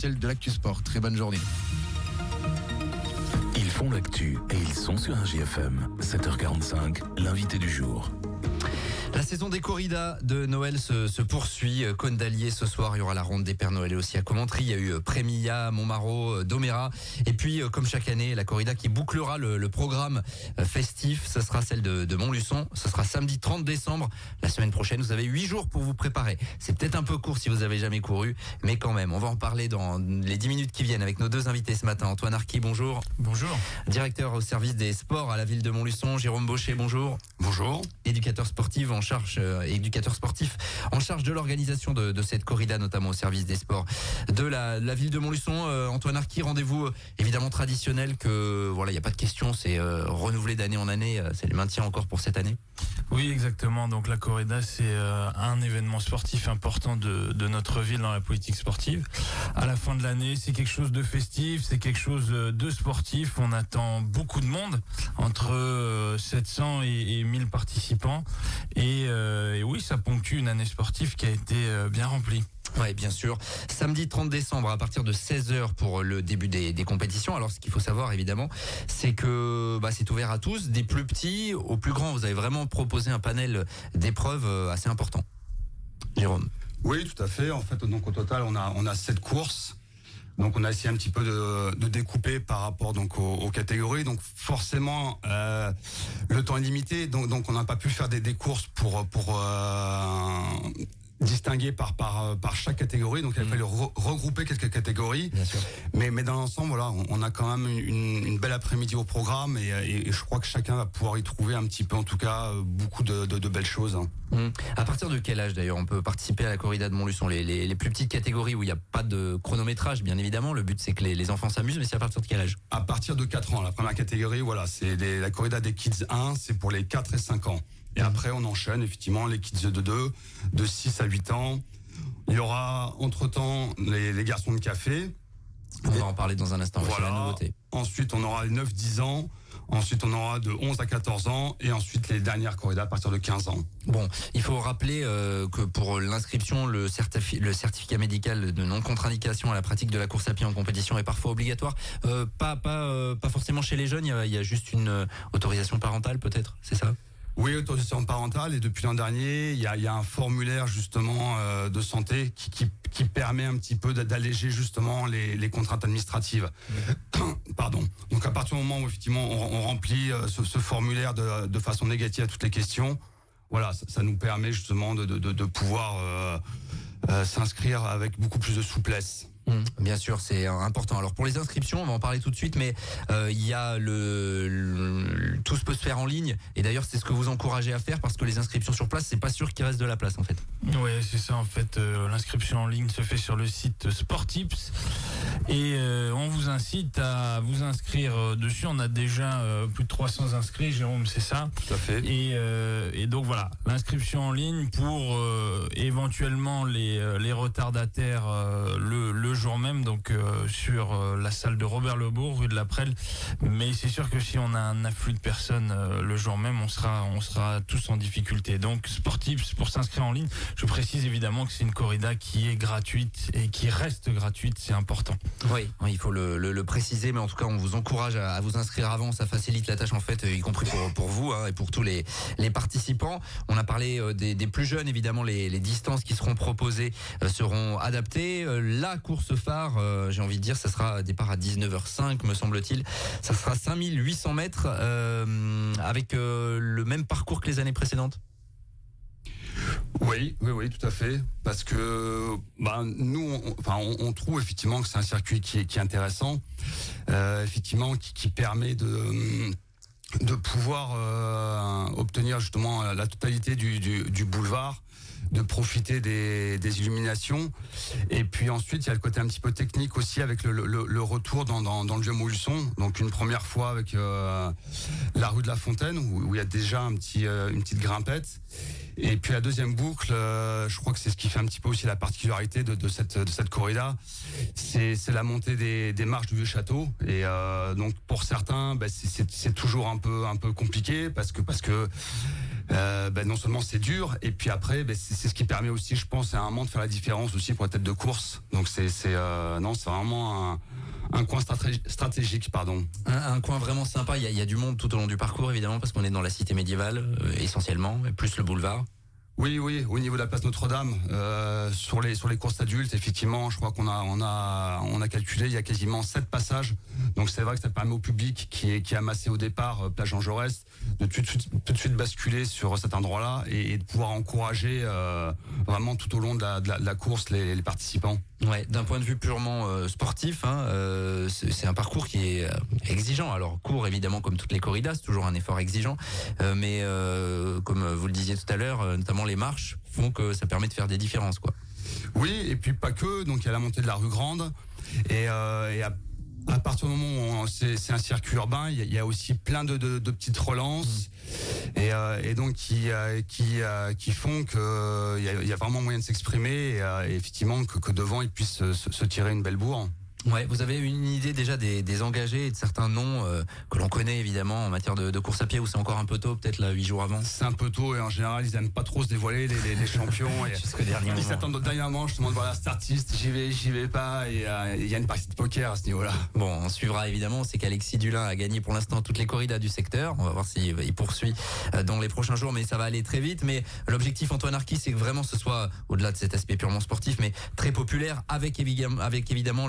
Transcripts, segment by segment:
Celle de l'Actu Sport. Très bonne journée. Ils font l'actu et ils sont sur un JFM. 7h45, l'invité du jour. La saison des corridas de Noël se poursuit. Cône d'Allier ce soir, il y aura la ronde des Pères Noël aussi à Commentry. Il y a eu Prémilla, Montmarault, Domérat. Et puis, comme chaque année, la corrida qui bouclera le programme festif. Ce sera celle de Montluçon. Ce sera samedi 30 décembre. La semaine prochaine, vous avez 8 jours pour vous préparer. C'est peut-être un peu court si vous avez jamais couru, mais quand même. On va en parler dans les 10 minutes qui viennent avec nos deux invités ce matin. Antoine Arqui, bonjour. Bonjour. Directeur au service des sports à la ville de Montluçon. Jérôme Baucher, bonjour. Bonjour. Éducateur sportif en charge de l'organisation de cette corrida, notamment au service des sports de la ville de Montluçon. Antoine Arqui, rendez-vous évidemment traditionnel que voilà, il n'y a pas de question, c'est renouvelé d'année en année, c'est le maintien encore pour cette année. Oui, exactement. Donc la corrida, c'est un événement sportif important de notre ville dans la politique sportive. À la fin de l'année, c'est quelque chose de festif, c'est quelque chose de sportif. On attend beaucoup de monde, entre 700 et 1000 participants. Et oui, ça ponctue une année sportive qui a été bien remplie. Ouais, bien sûr. Samedi 30 décembre à partir de 16h pour le début des compétitions. Alors, ce qu'il faut savoir, évidemment, c'est que c'est ouvert à tous, des plus petits aux plus grands. Vous avez vraiment proposé un panel d'épreuves assez important. Jérôme. Oui, tout à fait. En fait, donc au total, on a 7 courses. Donc on a essayé un petit peu de découper par rapport donc aux catégories. Donc forcément le temps est limité. Donc on n'a pas pu faire des courses pour distinguer par chaque catégorie, donc il a fallu regrouper quelques catégories. Bien sûr. Mais dans l'ensemble, voilà, on a quand même une belle après-midi au programme et je crois que chacun va pouvoir y trouver un petit peu, en tout cas, beaucoup de belles choses. À partir de quel âge d'ailleurs on peut participer à la corrida de Montluçon? Les plus petites catégories où il n'y a pas de chronométrage, bien évidemment. Le but c'est que les enfants s'amusent, mais c'est à partir de quel âge? À partir de 4 ans, la première catégorie, voilà, c'est la corrida des Kids 1, c'est pour les 4 et 5 ans. Et après, on enchaîne effectivement les kids de 2, de 6 à 8 ans. Il y aura entre-temps les garçons de café. On va en parler dans un instant. Voilà. C'est la nouveauté. Ensuite, on aura les 9-10 ans. Ensuite, on aura de 11 à 14 ans. Et ensuite, les dernières corridas à partir de 15 ans. Bon, il faut rappeler que pour l'inscription, le certificat médical de non-contre-indication à la pratique de la course à pied en compétition est parfois obligatoire. Pas forcément chez les jeunes, il y a juste une autorisation parentale peut-être, c'est ça ? Oui, autorisation parentale, et depuis l'an dernier, il y a un formulaire justement de santé qui permet un petit peu d'alléger justement les contraintes administratives. Pardon. Donc à partir du moment où effectivement on remplit ce formulaire de façon négative à toutes les questions, voilà, ça nous permet justement de pouvoir s'inscrire avec beaucoup plus de souplesse. Bien sûr, c'est important. Alors pour les inscriptions, on va en parler tout de suite, mais il y a tout se peut se faire en ligne. Et d'ailleurs, c'est ce que vous encouragez à faire parce que les inscriptions sur place, c'est pas sûr qu'il reste de la place en fait. Oui, c'est ça en fait. L'inscription en ligne se fait sur le site Sportips et on vous incite à vous inscrire dessus. On a déjà plus de 300 inscrits, Jérôme, c'est ça? Tout à fait. Et donc voilà, l'inscription en ligne pour éventuellement les retardataires le jour même, donc sur la salle de Robert Lebourg, rue de la Prelle. Mais c'est sûr que si on a un afflux de personnes le jour même, on sera tous en difficulté. Donc Sportips pour s'inscrire en ligne. Je précise évidemment que c'est une corrida qui est gratuite et qui reste gratuite, c'est important. Oui, il faut le préciser, mais en tout cas, on vous encourage à vous inscrire avant. Ça facilite la tâche en fait, y compris pour vous et pour tous les participants. On a parlé des plus jeunes, évidemment, les distances qui seront proposées seront adaptées. La course phare, j'ai envie de dire, ça sera départ à 19h05, me semble-t-il. Ça sera 5800 mètres avec le même parcours que les années précédentes. Oui, tout à fait. Parce que nous, on trouve effectivement que c'est un circuit qui est intéressant, effectivement, qui permet de pouvoir obtenir justement la totalité du boulevard, de profiter des illuminations. Et puis ensuite, il y a le côté un petit peu technique aussi avec le retour dans le vieux Montluçon. Donc une première fois avec la rue de la Fontaine où il y a déjà une petite grimpette. Et puis la deuxième boucle, je crois que c'est ce qui fait un petit peu aussi la particularité de cette corrida, c'est la montée des marches du vieux château. Et donc pour certains, c'est toujours un peu compliqué parce que non seulement c'est dur, et puis après, c'est ce qui permet aussi, je pense, à un moment de faire la différence aussi pour la tête de course. Donc c'est vraiment un coin stratégique, pardon. Un coin vraiment sympa. Il y a du monde tout au long du parcours, évidemment, parce qu'on est dans la cité médiévale, essentiellement, plus le boulevard. Oui, au niveau de la place Notre-Dame, sur les courses adultes, effectivement, je crois qu'on a calculé, il y a quasiment 7 passages. Donc c'est vrai que ça permet au public qui est amassé au départ, plage Jean Jaurès, de tout de suite basculer sur cet endroit-là et de pouvoir encourager vraiment tout au long de la course les participants. Ouais, d'un point de vue purement sportif, c'est un parcours qui est exigeant. Alors court évidemment comme toutes les corridas, c'est toujours un effort exigeant, mais comme vous le disiez tout à l'heure, notamment les marches font que ça permet de faire des différences, quoi. Oui, et puis pas que. Donc il y a la montée de la rue Grande et à partir du moment où c'est un circuit urbain, il y a aussi plein de petites relances et donc qui font que il y a vraiment moyen de s'exprimer et effectivement que devant ils puissent se tirer une belle bourre. Ouais, vous avez une idée déjà des engagés et de certains noms que l'on connaît évidemment en matière de course à pied, ou c'est encore un peu tôt, peut-être là 8 jours avant? C'est un peu tôt et en général ils aiment pas trop se dévoiler les champions et jusqu'au dernier moment. Ils s'attendent au dernier moment, je demande voilà, startiste, j'y vais pas et il y a une partie de poker à ce niveau-là. Bon, on suivra évidemment, c'est qu'Alexis Dulin a gagné pour l'instant toutes les corridas du secteur. On va voir s'il poursuit dans les prochains jours, mais ça va aller très vite. Mais l'objectif, Antoine Arquis, c'est que vraiment ce soit, au-delà de cet aspect purement sportif, mais très populaire, avec évidemment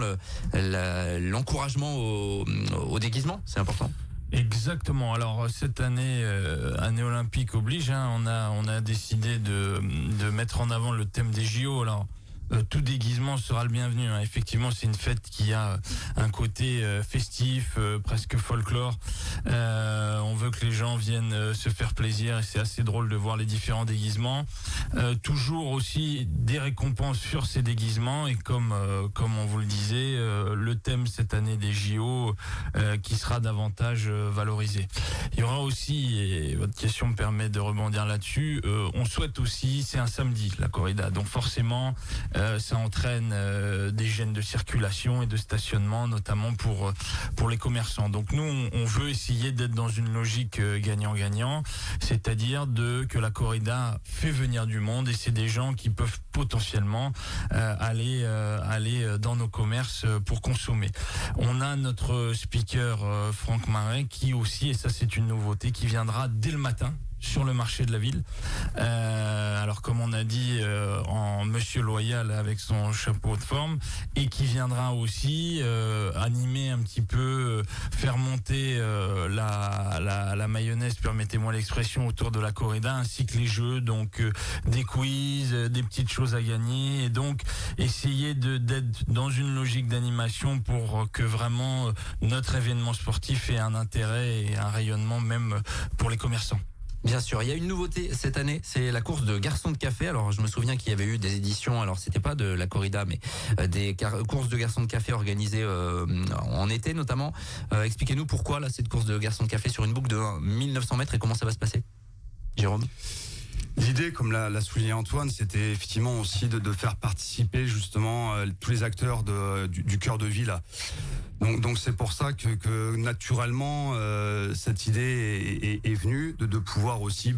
l'encouragement au déguisement, c'est important. Exactement. Alors cette année, année olympique oblige, on a décidé de mettre en avant le thème des JO. Alors tout déguisement sera le bienvenu. Effectivement, c'est une fête qui a un côté festif, presque folklore. On veut que les gens viennent se faire plaisir et c'est assez drôle de voir les différents déguisements. Toujours aussi des récompenses sur ces déguisements et comme on vous le disait, le thème cette année des JO qui sera davantage valorisé. Il y aura aussi, et votre question me permet de rebondir là-dessus, on souhaite aussi, c'est un samedi la corrida, donc forcément ça entraîne des gênes de circulation et de stationnement, notamment pour les commerçants. Donc nous, on veut essayer d'être dans une logique gagnant-gagnant, c'est-à-dire que la corrida fait venir du monde et c'est des gens qui peuvent potentiellement aller dans nos commerces pour consommer. On a notre speaker Franck Marais qui aussi, et ça c'est une nouveauté, qui viendra dès le matin sur le marché de la ville. Alors comme on a dit, en Monsieur Loyal avec son chapeau de forme, et qui viendra aussi animer un petit peu, faire monter la mayonnaise, permettez-moi l'expression, autour de la corrida, ainsi que les jeux, donc des quiz, des petites choses à gagner, et donc essayer d'être dans une logique d'animation pour que vraiment notre événement sportif ait un intérêt et un rayonnement même pour les commerçants. Bien sûr, il y a une nouveauté cette année, c'est la course de garçons de café. Alors je me souviens qu'il y avait eu des éditions, alors c'était pas de la corrida, mais des courses de garçons de café organisées en été notamment. Expliquez-nous pourquoi là cette course de garçons de café sur une boucle de 1900 mètres et comment ça va se passer, Jérôme? L'idée, comme l'a souligné Antoine, c'était effectivement aussi de faire participer justement tous les acteurs du cœur de ville. Donc c'est pour ça que naturellement cette idée est venue de pouvoir aussi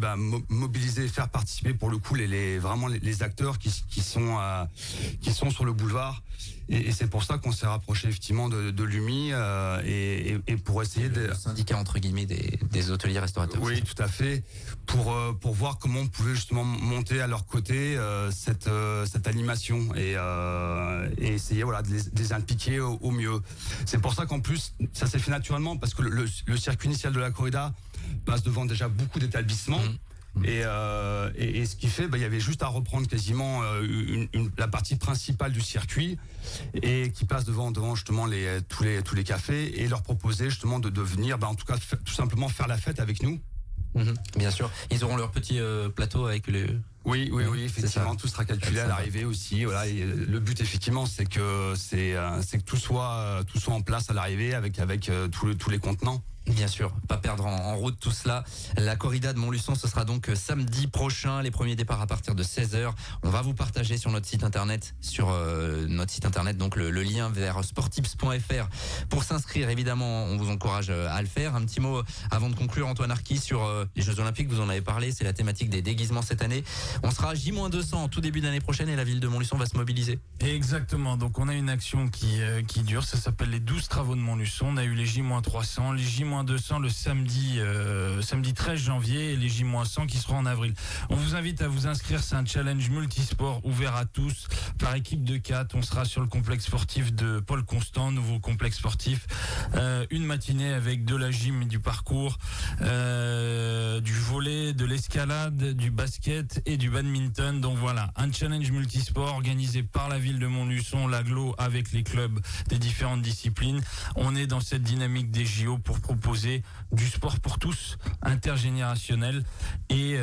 mobiliser, faire participer pour le coup vraiment les acteurs qui sont sur le boulevard. Et c'est pour ça qu'on s'est rapproché effectivement de l'UMI et pour essayer le syndicat entre guillemets des hôteliers restaurateurs. Oui, tout à fait, pour voir comment on pouvait justement monter à leur côté cette animation et essayer de les impliquer au mieux. C'est pour ça qu'en plus ça s'est fait naturellement parce que le circuit initial de la corrida passe devant déjà beaucoup d'établissements. Et ce qui fait, il y avait juste à reprendre quasiment la partie principale du circuit et qui passe devant justement tous les cafés et leur proposer justement de venir, en tout cas tout simplement faire la fête avec nous. Bien sûr, ils auront leur petit plateau avec le. Oui, effectivement, tout sera calculé à l'arrivée aussi. Voilà, et le but effectivement, c'est que tout soit en place à l'arrivée avec tous les contenants. Bien sûr, pas perdre en route tout cela. La corrida de Montluçon, ce sera donc samedi prochain. Les premiers départs à partir de 16h. On va vous partager sur notre site internet, donc le lien vers sportips.fr pour s'inscrire. Évidemment, on vous encourage à le faire. Un petit mot avant de conclure, Antoine Arqui, sur les Jeux Olympiques. Vous en avez parlé, c'est la thématique des déguisements cette année. On sera à J-200 en tout début d'année prochaine et la ville de Montluçon va se mobiliser. Exactement, donc on a une action qui dure, ça s'appelle les 12 travaux de Montluçon. On a eu les J-300, les J-200 le samedi 13 janvier et les J-100 qui seront en avril. On vous invite à vous inscrire, c'est un challenge multisport ouvert à tous par équipe de 4. On sera sur le complexe sportif de Paul Constant, nouveau complexe sportif. Une matinée avec de la gym et du parcours, du volley, de l'escalade, du basket et du badminton. Donc voilà, un challenge multisport organisé par la ville de Montluçon, l'agglo avec les clubs des différentes disciplines. On est dans cette dynamique des JO pour proposer du sport pour tous, intergénérationnel et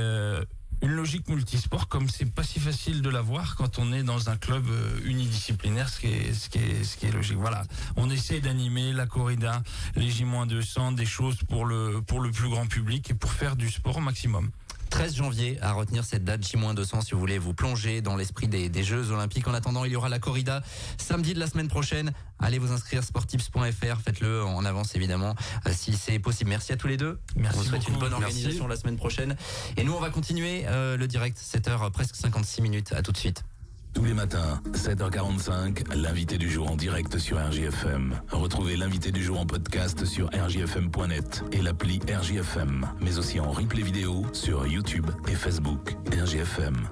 une logique multisport comme c'est pas si facile de l'avoir quand on est dans un club unidisciplinaire, ce qui est logique. Voilà, on essaie d'animer la corrida, les J-200, des choses pour le plus grand public et pour faire du sport au maximum. 13 janvier à retenir cette date J-200 si vous voulez vous plonger dans l'esprit des Jeux Olympiques. En attendant, il y aura la corrida samedi de la semaine prochaine. Allez vous inscrire sportips.fr, faites-le en avance évidemment si c'est possible. Merci à tous les deux. Merci on vous souhaite beaucoup. une bonne organisation la semaine prochaine. Et nous on va continuer le direct, 7h presque 56 minutes. À tout de suite. Tous les matins, 7h45, l'invité du jour en direct sur RJFM. Retrouvez l'invité du jour en podcast sur rjfm.net et l'appli RJFM, mais aussi en replay vidéo sur YouTube et Facebook. RJFM.